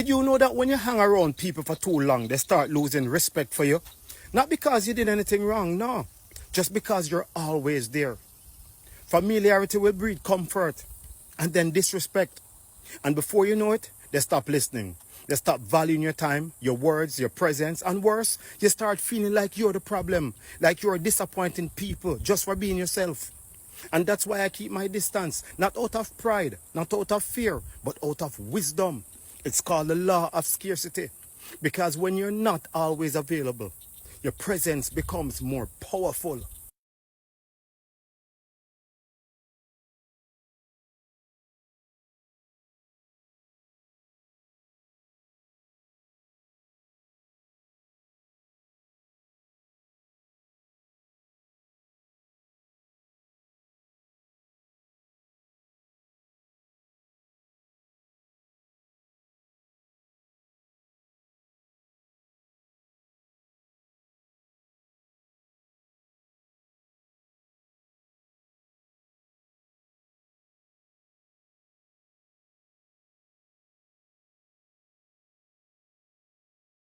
Did you know that when you hang around people for too long, they start losing respect for you? Not because you did anything wrong, no. Just because you're always there. Familiarity will breed comfort and then disrespect. And before you know it, they stop listening. They stop valuing your time, your words, your presence, and worse, you start feeling like you're the problem, like you're disappointing people just for being yourself. And that's why I keep my distance, not out of pride, not out of fear, but out of wisdom. It's called the law of scarcity. Because when you're not always available, your presence becomes more powerful.